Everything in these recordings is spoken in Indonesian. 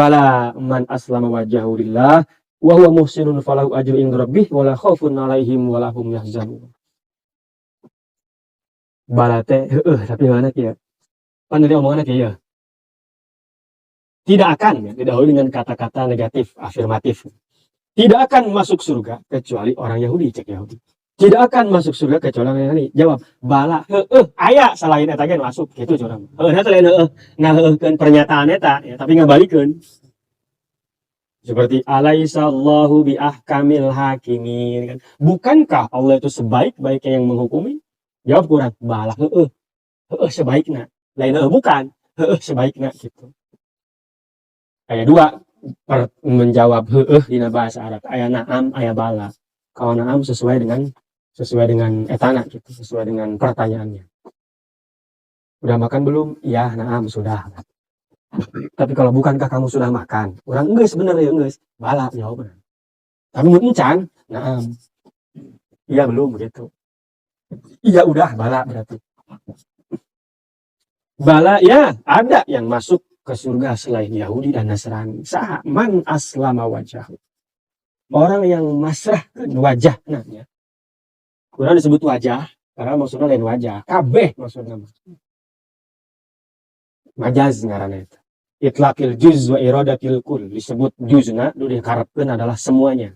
Bala man aslama wajhahu lillah wa huwa muhsinun falahu ajrun inda rabbih wa la khaufun 'alaihim wa la hum yahzanun. Bala teh tapi mana kieu? Pan tadi omonganna kieu ya. Tidak akan ya, didahului dengan kata-kata negatif, afirmatif. Tidak akan masuk surga kecuali orang Yahudi, cek Yahudi. Tidak akan masuk surga kecuali orang Yahudi. Jawab, bala aya selain eta ge masuk kitu curang. Eta lain ngaheukeun pernyataan eta ya, tapi ngabalikeun. Seperti alaisallahu bi ahkamil hakimin kan. Bukankah Allah itu sebaik-baiknya yang menghukumi? Jawab kurang, bala sebaiknya. Lain bukan, sebaiknya gitu. Aya dua menjawab dina bahasa Arab. Aya na'am, aya bala. Kalau na'am sesuai dengan etana gitu, sesuai dengan pertanyaannya. Udah makan belum? Ya, na'am sudah. Tapi kalau bukankah kamu sudah makan? Orang geus bener ya geus. Bala jawabannya. Tapi mun encan, na'am. Iya belum begitu. Iya udah bala berarti. Bala ya ada yang masuk ke surga selain Yahudi dan Nasrani. Saha man aslama wajhahu. Orang yang masrahkan wajahnya. Ya. Kurang disebut wajah karena maksudnya lain wajah. Kabeh maksudnya. Majaz ngaranna eta. Itlaqil juz wa iradatil kul. Disebut juzna nu diharapkeun adalah semuanya.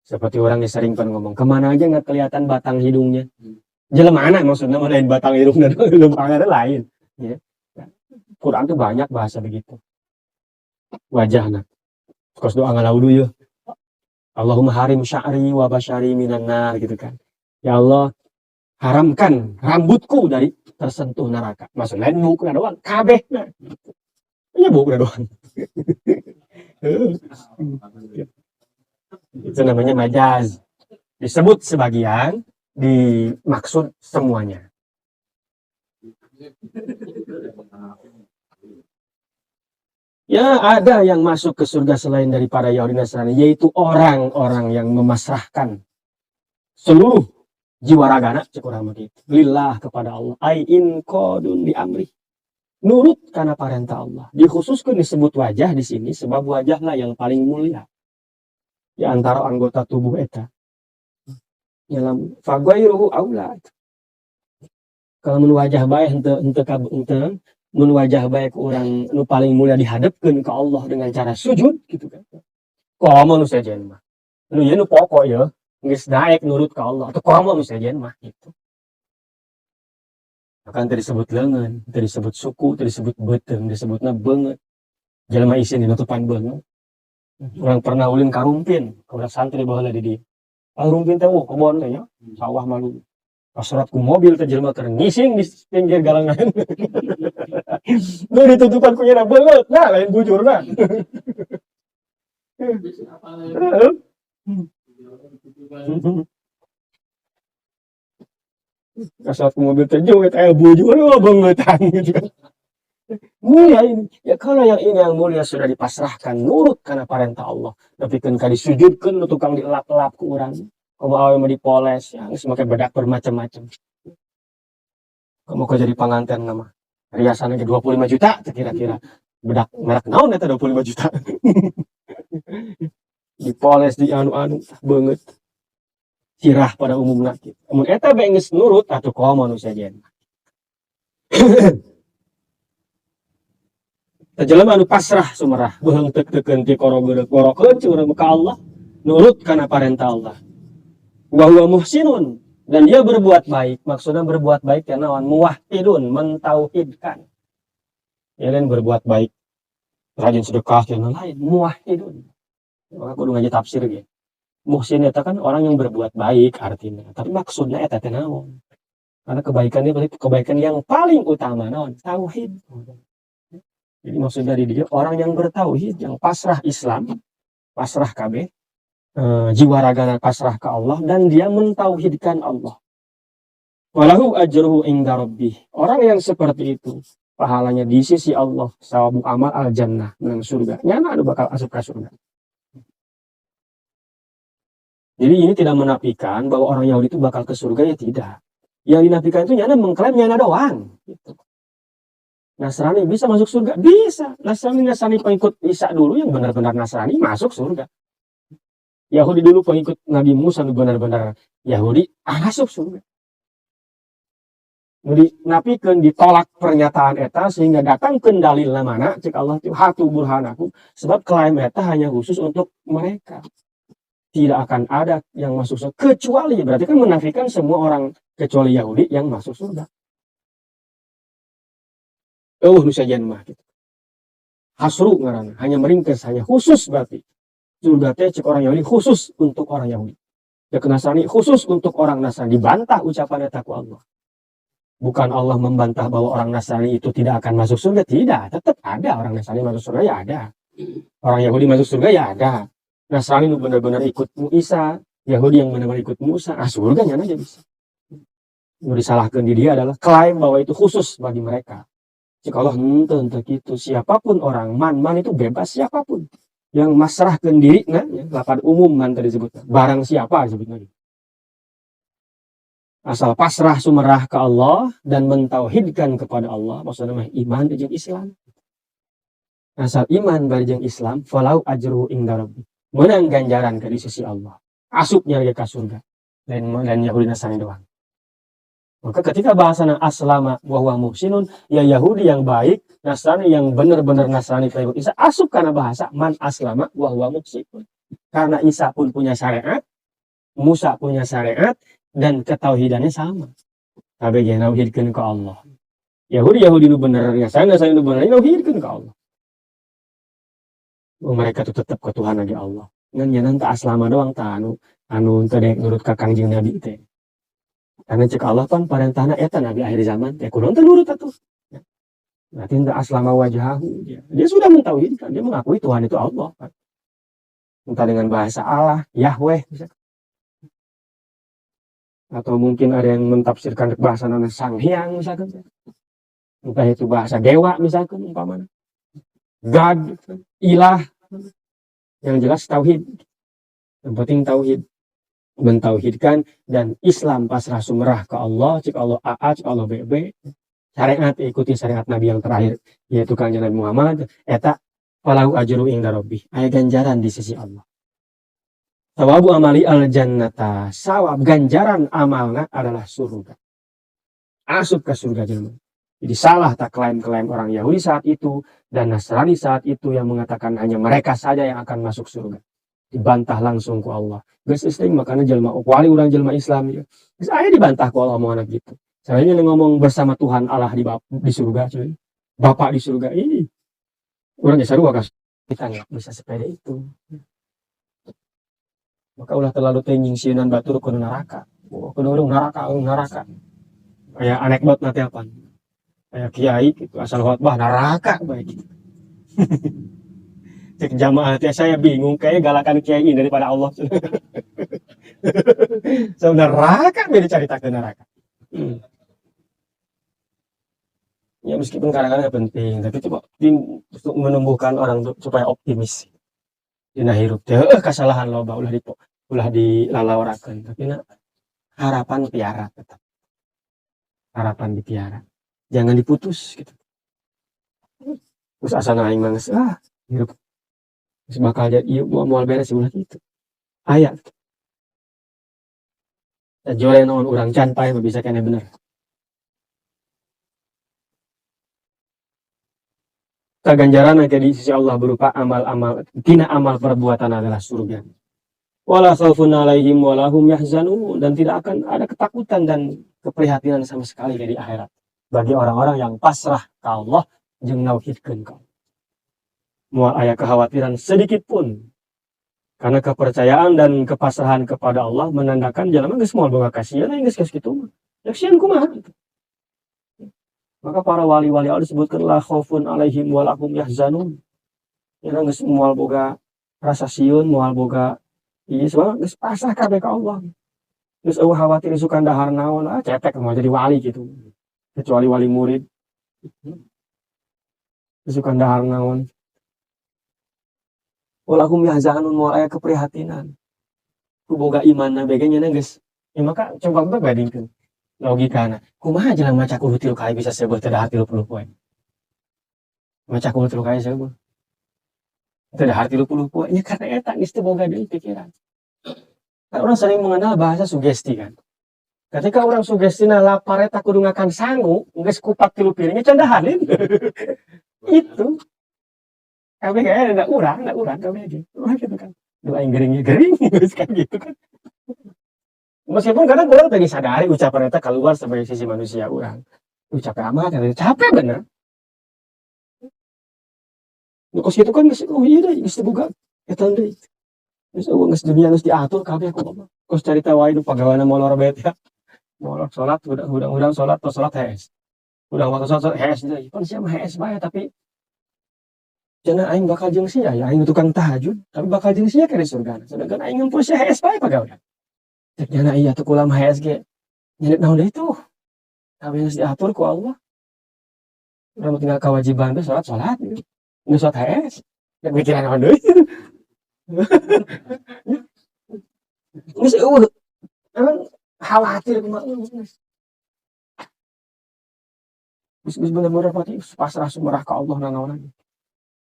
Seperti orang yang sering ngomong, kemana aja nggak kelihatan batang hidungnya. Jelemana maksudnya lain batang hidungnya, lempangnya lain. Ya. Quran tuh banyak bahasa begitu. Wajahna. Terus doa ngalaudu ya. Allahumma harim sya'ri wa basyari minan nar gitu kan. Ya Allah, haramkan rambutku dari tersentuh neraka. Maksudnya lain bukna doang, kabehna. Ya bukna doang. Itu namanya majaz. Disebut sebagian, dimaksud semuanya. Ya ada yang masuk ke surga selain daripada Yahudi Nasrani, yaitu orang-orang yang memasrahkan seluruh jiwa ragana, cek urang begitu, lillah kepada Allah, ai in qadun li amri, nurut karena perintah Allah. Dikhususkan disebut wajah di sini sebab wajahlah yang paling mulia di antara anggota tubuh eta. Dalam fagairuhu aula. Kalau mun wajah bae henteu mun wajah baik orang nu paling mulia dihadapkeun ke Allah dengan cara sujud gitu kan. Komo nu sajen mah. Nu ieu nu pokok ya, geus daek nurut ka Allah atau komo nu sajen mah gitu. Akan teu disebut leungeun, teu disebut suku, teu disebut beuteung, disebutna beungeut. Jelema isin dinutupan beungeut. Urang pernah ulin ka Rumpin, ka urang santri baheula di dieu. Rumpin teh kebon teh nya, sawah malu. Pasrat ku mobil teh jelema keur ngising di pinggir galangan. Lu ditutupan ku nyana beungeut, nah lain bujurna. Pasrat ku mobil teh joget aya bujur beungeutang gitu kan. Mulia ini. Ya kalau yang ini yang mulia sudah dipasrahkan nurut karena perintah Allah. Tapi kan disujudkeun nu tukang dielap-elap ku urang. Kamu awe mau dipoles, ya, semakin bedak bermacam-macam. Kamu kok jadi pengantin nama. Riasannya 25 juta, kira-kira. Bedak merek naon eta 25 juta. Dipoles, di anu-anu, banget. Cirah pada umumnya. Mun eta bae geus nurut, atuh komo nu sajen. Jelema anu pasrah sumerah, beung teu-teukeun ti korogeureuh urang ka Allah, nurut kana perintah Allah. Wa huwa muhsinun, dan dia berbuat baik. Maksudnya berbuat baik ya naon, muwahhidun, mentauhidkan. Ya kan berbuat baik, rajin sedekah dan lain, muwahhidun. Maka kudu ngaji tafsir ge. Muhsin eta kan orang yang berbuat baik artinya, tapi maksudnya eta teh naon? Karena kebaikan dia berarti kebaikan yang paling utama naon? Tauhid. Jadi maksud dari dia orang yang bertauhid, yang pasrah Islam, pasrah kabeh. Jiwa ragana pasrah ke Allah dan dia mentauhidkan Allah. Walahu ajruhu inda rabbih. Orang yang seperti itu pahalanya di sisi Allah, sawabu amal al jannah, menang surga. Nyana anu bakal asup ka surga. Jadi ini tidak menafikan bahwa orang Yahudi itu bakal ke surga, ya tidak. Yang dinafikan itu nyana mengklaim nyana doang gitu. Nasrani bisa masuk surga? Bisa. Nasrani pengikut Isa dulu yang benar-benar Nasrani masuk surga. Yahudi dulu pengikut Nabi Musa benar-benar Yahudi masuk surga. Jadi napikeun ditolak pernyataan eta sehingga datang dalil mana cek Allah tu hatu burhanaku, sebab klaim eta hanya khusus untuk mereka. Tidak akan ada yang masuk surga kecuali, berarti kan menafikan semua orang kecuali Yahudi yang masuk surga. Nu sajian mah gitu. Hasru ngaranna, hanya meringkes, hanya khusus berarti. Surga teh cek orang Yahudi khusus untuk orang Yahudi. Cek Nasrani khusus untuk orang Nasrani. Dibantah ucapan eta ku Allah. Bukan Allah membantah bahwa orang Nasrani itu tidak akan masuk surga. Tidak, tetap ada orang Nasrani masuk surga, ya ada. Orang Yahudi masuk surga, ya ada. Nasrani itu benar-benar ikut Isa, Yahudi yang benar-benar ikut Musa, surga nyana aja bisa. Yang disalahkan di dia adalah klaim bahwa itu khusus bagi mereka. Jika Allah untuk itu siapapun orang, man itu bebas siapapun. Yang masrahkan diri, lapad umum man tadi disebut. Barang siapa disebutnya. Asal pasrah sumerah ke Allah dan mentauhidkan kepada Allah, maksudnya iman jeung Islam. Asal iman bareng Islam, falau ajruhu inda rabbi. Menang ganjaran ke di sisi Allah. Asupnya ke surga. Dan Yahudi Nasrani doang. Maka ketika bahasana aslama wa huwa muhsinun, ya Yahudi yang baik, Nasrani yang benar-benar Nasrani pengikut Isa, asup karena bahasa man aslama wa huwa muhsinun. Karena Isa pun punya syariat, Musa punya syariat, dan ketauhidannya sama. Tapi jangan nauhidkan ke Allah. Yahudi nu bener, Nasrani nu bener, nauhidkan ke Allah. Mereka tuh tetap ke Tuhan lagi Allah. Ngan nyanan tak aslama doang tak anu teu nurut ka Kangjeng Nabi teh. Karena cek Allah pan parentahna eta Nabi akhir zaman teh kudu teu nurut atuh. Berarti teu aslama wajahahu. Dia sudah mentauhidkan, dia mengakui Tuhan itu Allah. Entah dengan bahasa Allah, Yahweh misalkan. Atau mungkin ada yang mentafsirkan bahasa nama Sang Hyang misalkan. Entah itu bahasa dewa misalkan umpamanya. God, ilah. Yang jelas tauhid. Yang penting tauhid. Mentauhidkan dan Islam pasrah sumerah ke Allah, cik Allah AA, cik Allah BB. Syariat ikuti syariat Nabi yang terakhir yaitu Kanjeng Nabi Muhammad. Eta falahu ajru inda rabbih. Aya ganjaran di sisi Allah. Sawabu amali al jannata, sawab ganjaran amalna adalah surga. Asup ke surga jelema. Jadi salah tak klaim-klaim orang Yahudi saat itu dan Nasrani saat itu yang mengatakan hanya mereka saja yang akan masuk surga. Dibantah langsung ku Allah. Geus isting makanya jelema wali urang jelema Islam ya. Geus aya dibantah ku Allah omongan gitu. Caranya ngomong bersama Tuhan Allah di surga cuy. Bapak di surga ini. Urang geus sarua ka kita nggak bisa sepede itu. Maka ulah terlalu tenjing sieunan batur ke neraka. Kedorong neraka. Kayak anekdot nanti apa? Kayak kiai gitu asal khotbah neraka baik gitu. Cek jamaah teh saya bingung kayak galakan kiai ini daripada Allah. So neraka beda cerita ke neraka. Ya meskipun kadang-kadang penting, tapi coba untuk menumbuhkan orang supaya optimis. Dina hirup teh kesalahan loba ulah dilalawarakeun, tapi harapan piara tetap. Harapan dipiara. Jangan diputus gitu. Terus asana aing mah hirup bakal jadi ieu moal beres ulah gitu. Aya. Da jole naon urang can pae bisa kene bener. Ganjaran di sisi Allah berupa amal-amal, tina amal perbuatan adalah surga. Wala khaufun alaihim wala hum yahzanun, dan tidak akan ada ketakutan dan keprihatinan sama sekali di akhirat bagi orang-orang yang pasrah ke Allah jeung nauhidkeun ka Allah. Moal aya kekhawatiran sedikit pun. Karena kepercayaan dan kepasrahan kepada Allah menandakan jelema geus moal boga kasihan geus kitu mah. Ya sieun kumaha gitu. Maka para wali-wali Allah disebutkan la khaufun alaihim wa lahum yahzanun. Yang geus moal boga rasa sieun, moal boga ieu semua geus pasrah kabeh ka Allah. Geus eueuh khawatir isukan dahar naon, cetek mau jadi wali gitu. Kecuali wali murid. Isukan dahar naon. Wa lahum yahzanun moal aya keprihatinan. Ku boga imanna bege nya geus. Ya maka coba bandingkeun. Logikana kumaha jelema cak 10 kali bisa sebeuh teu dahar 30 poe. macak kulit lu kayak siapa itu ada hati lupu-lupu ya karena eta geus teu boga deui pikiran. Kan orang sering mengenal bahasa sugesti kan. Ketika orang sugestina lapar eta kudu ngakan sangu geus kupak 3 piringnya candahanin. Itu kabeh kayak ada urang kabeh gitu. Urang gitu kan. Doa yang geringnya gering geus kan gitu kan. Meskipun kadang orang tadi sadari ucapan eta keluar sebagai sisi manusia orang. Capek amat, capek bener. Kos itu kan geus oh iya deh geus boga eta deui. Geus dunia geus diatur kabeh ku mah. Kos carita wae nu pagaweana molor bae teh. Molor salat udang salat tos salat hees. Udang waktu salat hees deui. Pan sia mah hees bae tapi cenah aing bakal jeung sia ya aing tukang tahajud tapi bakal jeung sia ka di surga. Sedangkan aing ngumpul sia hees bae pagawean. Cek cenah iya teu kulam hees ge. Nyelit naon deui tuh? Kabeh geus diatur ku Allah. Udah tinggal kewajiban teh salat gitu. Geus salat hees. Rek mikiran naon deui. Geus eueuh. Emang khawatir kumaha geus. Geus bener-bener pati pasrah sumerah ka Allah nanaon lagi.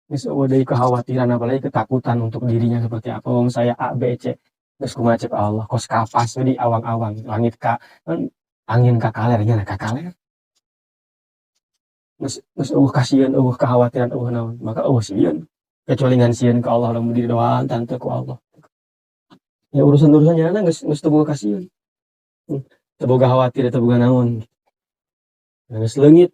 Geus eueuh deui kekhawatiran apalagi ketakutan untuk dirinya seperti apa. Wong saya A B C geus kumaha cek Allah kos kapas di awang-awang langit ka angin ka kaler nya ka kaler. Geus eueuh kasieun eueuh kekhawatiran eueuh naon. Maka eueuh sieun. Kecuali ngan sieun ka Allah lamun diri doaan tante ku Allah. Ya urusan-urusan nyana geus teu boga kasieun. Teu boga khawatir teu boga naon. Geus leungit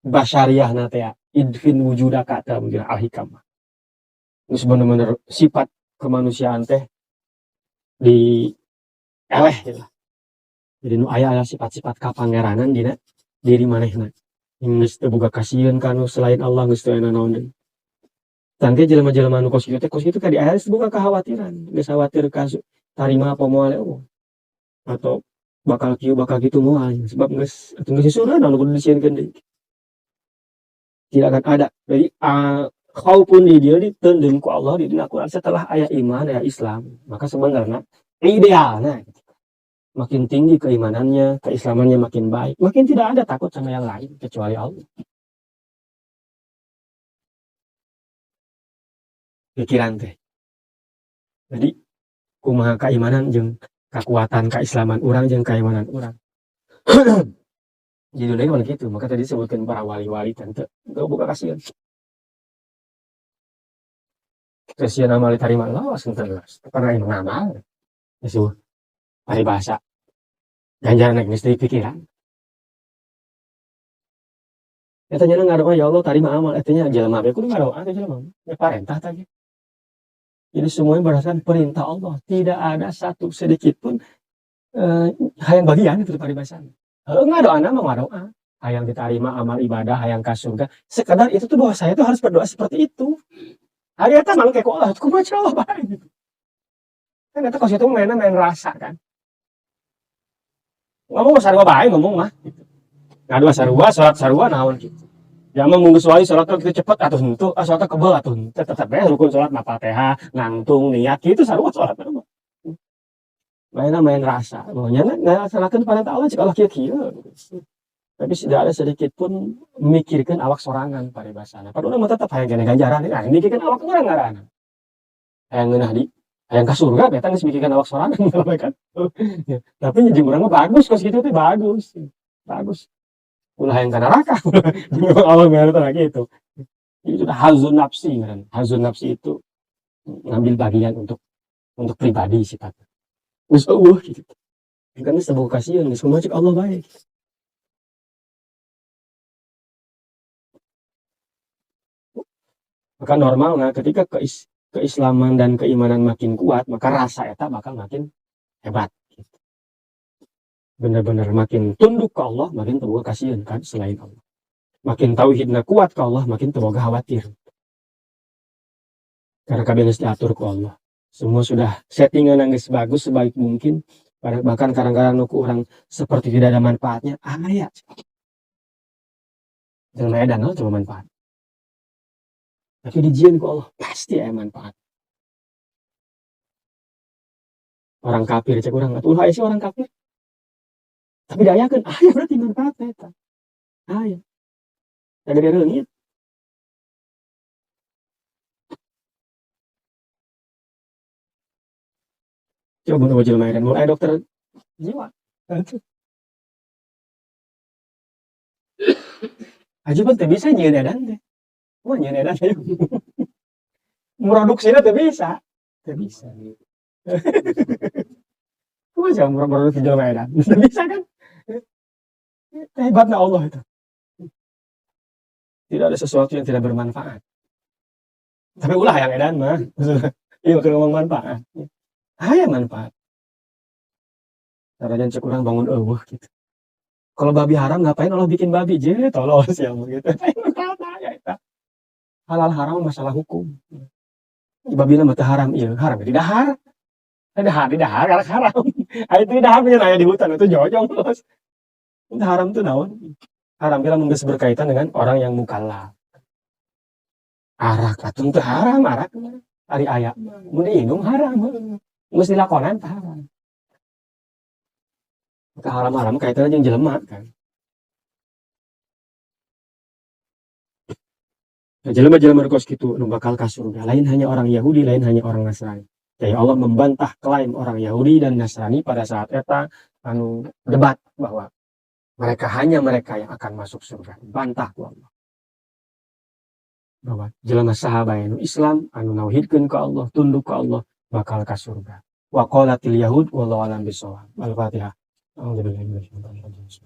basyariahna teh idfin wujudaka dalam al-hikam. Geus bener-bener sifat kemanusiaan teh di eleh gitu. Jadi nu aya sifat-sifat kapangeranan dina diri manehna. Geus teu boga kasieun kanu selain Allah geus teu aya naon deui. Tangke jelema-jelema nu kos kitu ka di akhir boga kekhawatiran, geus khawatir ka tarima apa moal eueuh. Atau bakal kieu bakal kitu moal sebab geus surga naon kudu disieunkeun deui. Tidak akan ada. Jadi khaufun di dia ditendeng ku Allah di dina Quran setelah aya iman aya Islam. Maka sebenarnya idealnya makin tinggi keimanannya, keislamannya makin baik, makin tidak ada takut sama yang lain kecuali Allah. Pikiran teh. Jadi kumaha keimanan jeung kekuatan keislaman urang jeung keimanan urang. Jadi udah kan gitu, maka tadi disebutkan para wali-wali tante, enggak buka kasihan. Kasihan amal diterima Allah, senten karena ini ngamal. Yesus, hari bahasa, ganjaran naik misteri pikiran. Katanya nggak doa ya Allah terima amal, artinya jelema be kudu ngadoa teh jelema. Ya perintah tadi. Jadi semuanya berdasarkan perintah Allah, tidak ada satu sedikit pun hayang bagian itu paribasan. Enggak doa nama enggak doa. Hayang diterima amal ibadah, hayang ka surga. Sekadar itu tuh doa saya tuh harus berdoa seperti itu. Hari eta mang kayak Allah, kumaha Allah bae gitu. Kan eta kos itu main rasa kan. Ngomong sarua bae ngomong mah gitu. Ngadua sarua, salat sarua naon gitu. Ya mah mun geus wae salat kitu cepet atuh henteu, salat kebal atuh henteu tetep bae rukun salat mah Fatihah, ngantung niat kitu sarua salat mah. Main rasa. Bahwanya ngalaksanakeun perintah Allah cik Allah kieu-kieu. Tapi tidak ada sedikit pun memikirkan awak sorangan paribasana. Padahal mah tetep hayang gana ganjaran. Nah, mikirkan awak urang ngaranna. Hayang ngeunah di hayang ka surga beta geus mikirkan awak sorangan kan. Tapi jeung urang mah bagus kos kitu teh bagus. Bagus. Ulah hayang ka neraka. Memang Allah mengatakan gitu. Itu sudah hazun nafsi kan. Hazun nafsi itu ngambil bagian untuk pribadi sifatnya. Geus eueuh gitu. Kan sebuah kasihan geus kumaha cek Allah baik. Maka normalnya ketika keislaman dan keimanan makin kuat, maka rasa eta bakal makin hebat. Gitu. Benar-benar makin tunduk ke Allah, makin terboga kasihan kan selain Allah. Makin tauhidna kuat ke Allah, makin terboga khawatir. Karena kabeh geus diatur ku Allah. Semua sudah settingan yang bagus sebaik mungkin. Bahkan kadang-kadang nuku orang seperti tidak ada manfaatnya. Aya. Dalam ayat dan cuma manfaat. Tapi dijian ku Allah pasti ada manfaat. Orang kafir cek orang ulah aya sih orang kafir. Tapi dayakeun aya berarti manfaatna eta. Aya. Ada reungit. Coba nu jelema edan mun aya dokter jiwa. Aja pun teu bisa nyieun edan teh. Wah nyieun edan teh. Produksinya teu bisa. Teu bisa. Kumaha sia produksi jelema edan? Teu bisa kan? Hebatna Allah itu. Tidak ada sesuatu yang tidak bermanfaat. Tapi ulah yang edan mah. Ieu keur ngomong manfaat. Aya manfaat. Tarajan cek urang bangun eueuh gitu. Kalau babi haram ngapain Allah bikin babi? Je tolol sia gitu. Ya eta. Halal haram masalah hukum. Babina mah teu haram ieu, haram di dahar. Di dahar galak haram. Aya teu di dahar punya aya di hutan itu jojong bos. Haram tuh naon? Haram bila mun geus berkaitan dengan orang yang mukallaf. Arak atuh teu haram arak mah. Ari aya mah. Mun diinum haram. Geus dilakonan teh haram. Haram-haram kaitanna jeung jelema kan. Nah, jelema-jelema kos kitu nu bakal ka surga lain hanya orang Yahudi, lain hanya orang Nasrani. Jadi Allah membantah klaim orang Yahudi dan Nasrani pada saat eta anu debat bahwa mereka yang akan masuk surga. Bantah ku Allah. Bahwa jelema saha bae nu Islam anu nauhidkeun ka Allah, tunduk ka Allah bakal ka surga. Wa qalatil yahud wallahu a'lam bissawab. Al-Fatihah. A'udzubillahi minasyaitonir rajim.